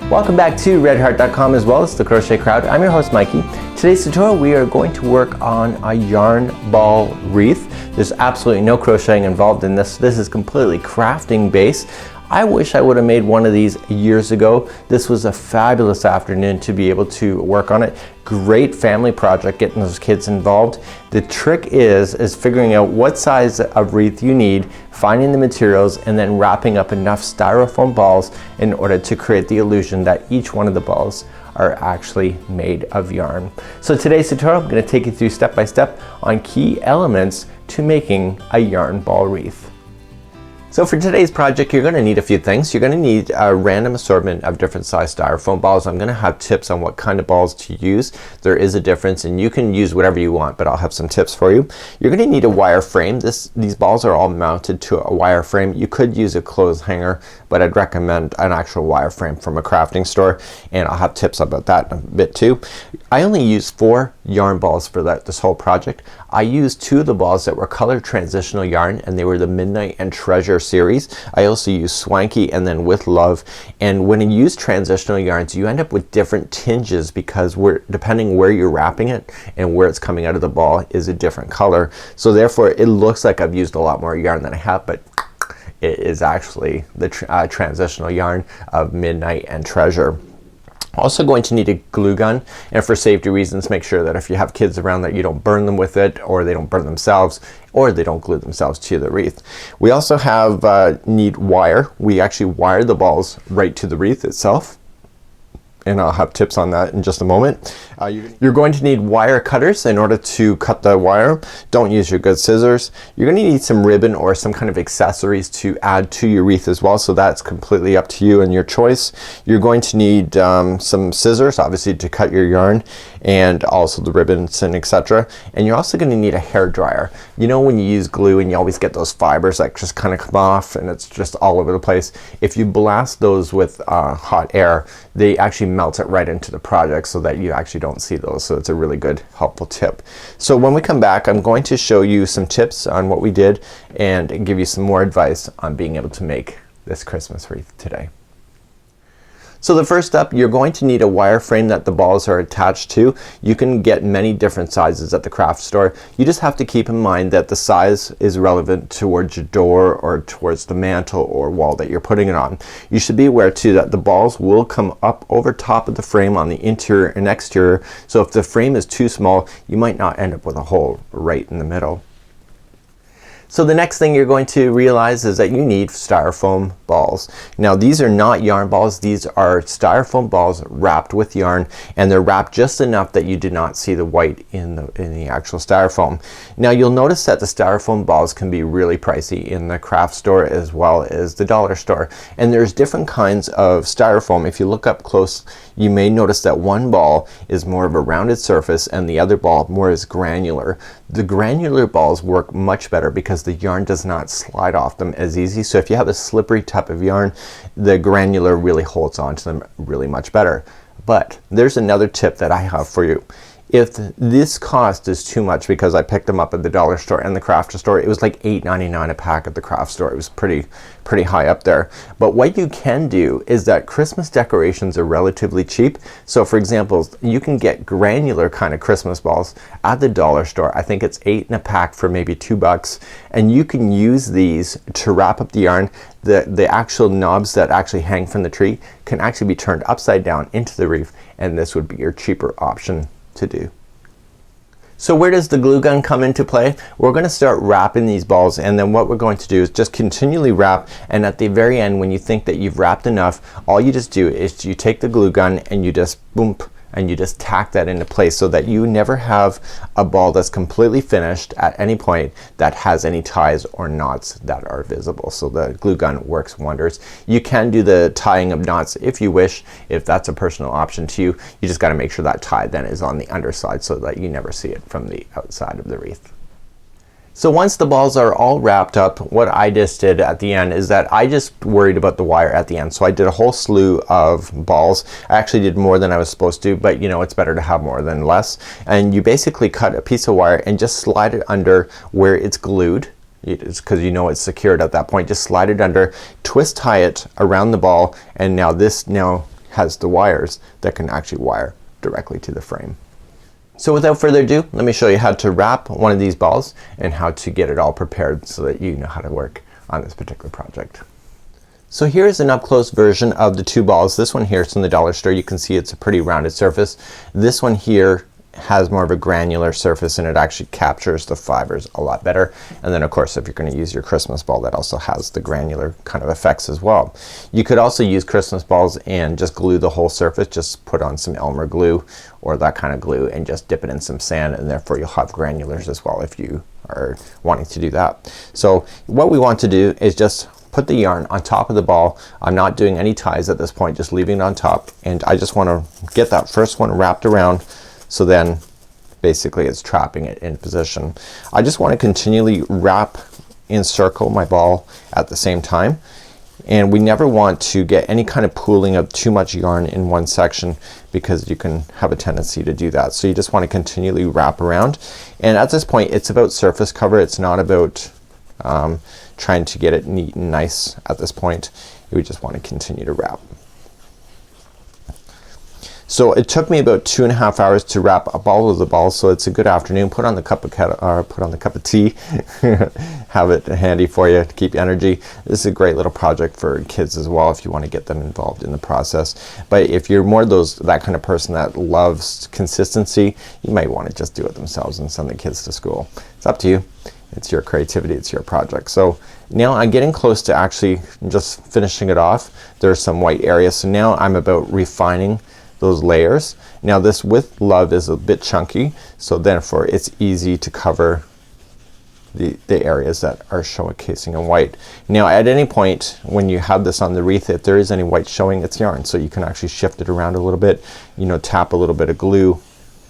Welcome back to redheart.com as well as the Crochet Crowd. I'm your host Mikey. Today's tutorial we are going to work on a yarn ball wreath. There's absolutely no crocheting involved in this. This is completely crafting based. I wish I would have made one of these years ago. This was a fabulous afternoon to be able to work on it. Great family project getting those kids involved. The trick is figuring out what size of wreath you need, finding the materials, and then wrapping up enough styrofoam balls in order to create the illusion that each one of the balls are actually made of yarn. So today's tutorial, I'm going to take you through step by step on key elements to making a yarn ball wreath. So for today's project, you're going to need a few things. You're going to need a random assortment of different size styrofoam balls. I'm going to have tips on what kind of balls to use. There is a difference and you can use whatever you want, but I'll have some tips for you. You're going to need a wire frame. These balls are all mounted to a wire frame. You could use a clothes hanger, but I'd recommend an actual wire frame from a crafting store, and I'll have tips about that in a bit too. I only used 4 yarn balls for this whole project. I used 2 of the balls that were color transitional yarn, and they were the Midnight and Treasure series. I also used Swanky and then With Love. And when you use transitional yarns, you end up with different tinges because depending where you're wrapping it and where it's coming out of the ball is a different color. So therefore it looks like I've used a lot more yarn than I have, but it is actually the transitional yarn of Midnight and Treasure. Also going to need a glue gun, and for safety reasons make sure that if you have kids around that you don't burn them with it, or they don't burn themselves, or they don't glue themselves to the wreath. We also need wire. We actually wire the balls right to the wreath itself, and I'll have tips on that in just a moment. You're going to need wire cutters in order to cut the wire. Don't use your good scissors. You're going to need some ribbon or some kind of accessories to add to your wreath as well, so that's completely up to you and your choice. You're going to need some scissors, obviously, to cut your yarn, and also the ribbons and etc. And you're also going to need a hair dryer. You know when you use glue and you always get those fibers that just kind of come off and it's just all over the place? If you blast those with hot air, they actually melt it right into the project so that you actually don't see those. So it's a really good helpful tip. So when we come back, I'm going to show you some tips on what we did and give you some more advice on being able to make this Christmas wreath today. So the first step, you're going to need a wire frame that the balls are attached to. You can get many different sizes at the craft store. You just have to keep in mind that the size is relevant towards your door or towards the mantle or wall that you're putting it on. You should be aware too that the balls will come up over top of the frame on the interior and exterior. So if the frame is too small, you might not end up with a hole right in the middle. So the next thing you're going to realize is that you need styrofoam balls. Now these are not yarn balls, these are styrofoam balls wrapped with yarn, and they're wrapped just enough that you do not see the white in the actual styrofoam. Now you'll notice that the styrofoam balls can be really pricey in the craft store as well as the dollar store. And there's different kinds of styrofoam. If you look up close, you may notice that one ball is more of a rounded surface and the other ball more is granular. The granular balls work much better because the yarn does not slide off them as easy. So if you have a slippery type of yarn, the granular really holds on to them really much better. But there's another tip that I have for you. If this cost is too much, because I picked them up at the dollar store and the craft store, it was like $8.99 a pack at the craft store. It was pretty high up there. But what you can do is that Christmas decorations are relatively cheap. So for example, you can get granular kind of Christmas balls at the dollar store. I think it's 8 in a pack for maybe $2, and you can use these to wrap up the yarn. The actual knobs that actually hang from the tree can actually be turned upside down into the wreath, and this would be your cheaper option to do. So where does the glue gun come into play? We're going to start wrapping these balls, and then what we're going to do is just continually wrap, and at the very end when you think that you've wrapped enough, all you just do is you take the glue gun and you just boom, and you just tack that into place so that you never have a ball that's completely finished at any point that has any ties or knots that are visible. So the glue gun works wonders. You can do the tying of knots if you wish, if that's a personal option to you. You just got to make sure that tie then is on the underside so that you never see it from the outside of the wreath. So once the balls are all wrapped up, what I just did at the end is that I just worried about the wire at the end. So I did a whole slew of balls. I actually did more than I was supposed to, but you know, it's better to have more than less. And you basically cut a piece of wire and just slide it under where it's glued. It's because you know it's secured at that point. Just slide it under, twist tie it around the ball, and now this has the wires that can actually wire directly to the frame. So without further ado, let me show you how to wrap one of these balls and how to get it all prepared so that you know how to work on this particular project. So here's an up-close version of the two balls. This one here is from the dollar store. You can see it's a pretty rounded surface. This one here has more of a granular surface and it actually captures the fibers a lot better. And then of course if you're going to use your Christmas ball, that also has the granular kind of effects as well. You could also use Christmas balls and just glue the whole surface. Just put on some Elmer glue or that kind of glue and just dip it in some sand, and therefore you'll have granulars as well if you are wanting to do that. So what we want to do is just put the yarn on top of the ball. I'm not doing any ties at this point, just leaving it on top, and I just want to get that first one wrapped around. So then basically it's trapping it in position. I just want to continually wrap, encircle my ball at the same time, and we never want to get any kind of pooling of too much yarn in one section because you can have a tendency to do that. So you just want to continually wrap around, and at this point it's about surface cover. It's not about trying to get it neat and nice at this point. We just want to continue to wrap. So it took me about 2.5 hours to wrap up all of the balls, so it's a good afternoon. Put on the cup of tea. Have it handy for you to keep energy. This is a great little project for kids as well if you want to get them involved in the process. But if you're more that kind of person that loves consistency, you might want to just do it themselves and send the kids to school. It's up to you. It's your creativity, it's your project. So now I'm getting close to actually just finishing it off. There's some white areas, so now I'm about refining those layers. Now this with love is a bit chunky, so therefore it's easy to cover the areas that are showcasing in white. Now at any point when you have this on the wreath, if there is any white showing, it's yarn, so you can actually shift it around a little bit, you know, tap a little bit of glue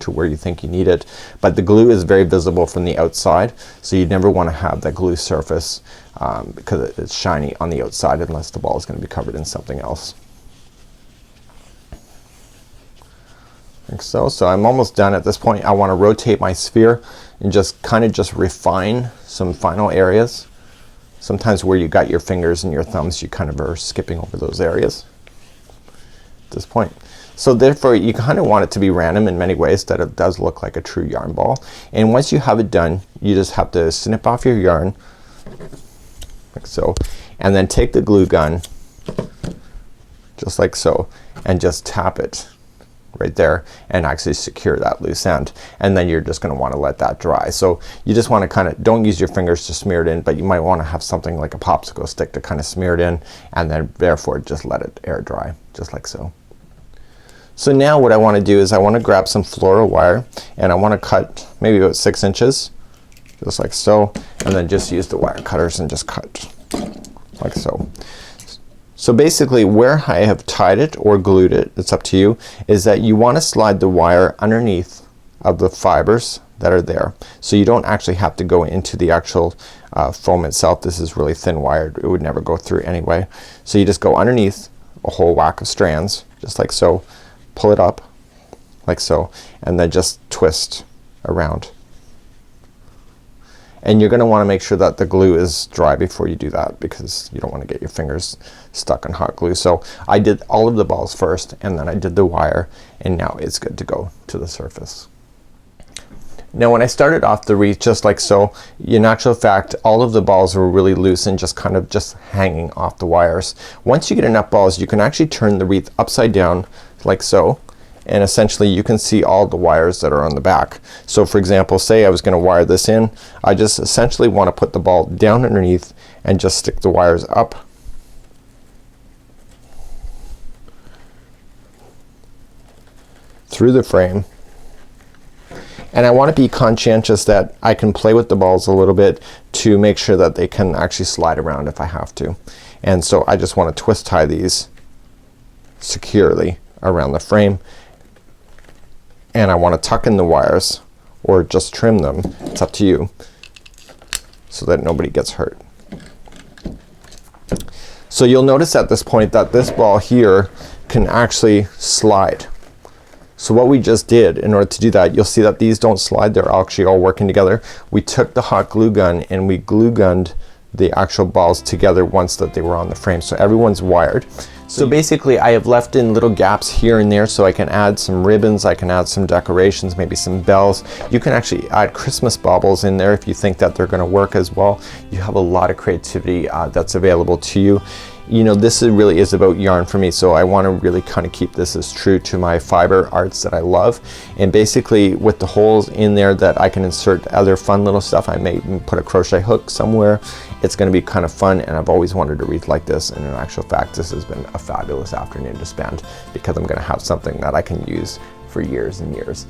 to where you think you need it. But the glue is very visible from the outside, so you never want to have that glue surface because it's shiny on the outside unless the ball is going to be covered in something else. Like so. So I'm almost done at this point. I want to rotate my sphere and just kind of just refine some final areas. Sometimes where you got your fingers and your thumbs, you kind of are skipping over those areas at this point. So therefore you kind of want it to be random in many ways, that it does look like a true yarn ball. And once you have it done, you just have to snip off your yarn like so, and then take the glue gun just like so and just tap it right there and actually secure that loose end, and then you're just gonna want to let that dry. So you just want to kind of, don't use your fingers to smear it in, but you might want to have something like a popsicle stick to kind of smear it in, and then therefore just let it air dry just like so. So now what I want to do is I want to grab some floral wire and I want to cut maybe about 6 inches just like so, and then just use the wire cutters and just cut like so. So basically where I have tied it or glued it, it's up to you, is that you want to slide the wire underneath of the fibers that are there. So you don't actually have to go into the actual foam itself. This is really thin wire. It would never go through anyway. So you just go underneath a whole whack of strands just like so, pull it up like so, and then just twist around. And you're gonna want to make sure that the glue is dry before you do that, because you don't want to get your fingers stuck in hot glue. So I did all of the balls first, and then I did the wire, and now it's good to go to the surface. Now when I started off the wreath just like so, in actual fact all of the balls were really loose and just kind of just hanging off the wires. Once you get enough balls, you can actually turn the wreath upside down like so, and essentially you can see all the wires that are on the back. So for example, say I was gonna wire this in, I just essentially want to put the ball down underneath and just stick the wires up through the frame. And I want to be conscientious that I can play with the balls a little bit to make sure that they can actually slide around if I have to. And so I just want to twist tie these securely around the frame, and I want to tuck in the wires or just trim them, it's up to you, so that nobody gets hurt. So you'll notice at this point that this ball here can actually slide. So what we just did, in order to do that, you'll see that these don't slide, they're actually all working together. We took the hot glue gun and we glue gunned the actual balls together once that they were on the frame. So everyone's wired. So basically I have left in little gaps here and there so I can add some ribbons, I can add some decorations, maybe some bells. You can actually add Christmas baubles in there if you think that they're going to work as well. You have a lot of creativity that's available to you. You know, this really is about yarn for me, so I want to really kind of keep this as true to my fiber arts that I love. And basically with the holes in there that I can insert other fun little stuff, I may even put a crochet hook somewhere. It's going to be kind of fun, and I've always wanted a wreath like this, and in actual fact this has been a fabulous afternoon to spend because I'm going to have something that I can use for years and years.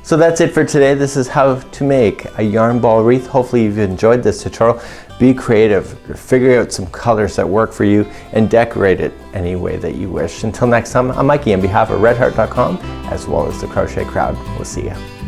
So that's it for today. This is how to make a yarn ball wreath. Hopefully you've enjoyed this tutorial. Be creative, figure out some colors that work for you, and decorate it any way that you wish. Until next time, I'm Mikey on behalf of redheart.com as well as the Crochet Crowd. We'll see you.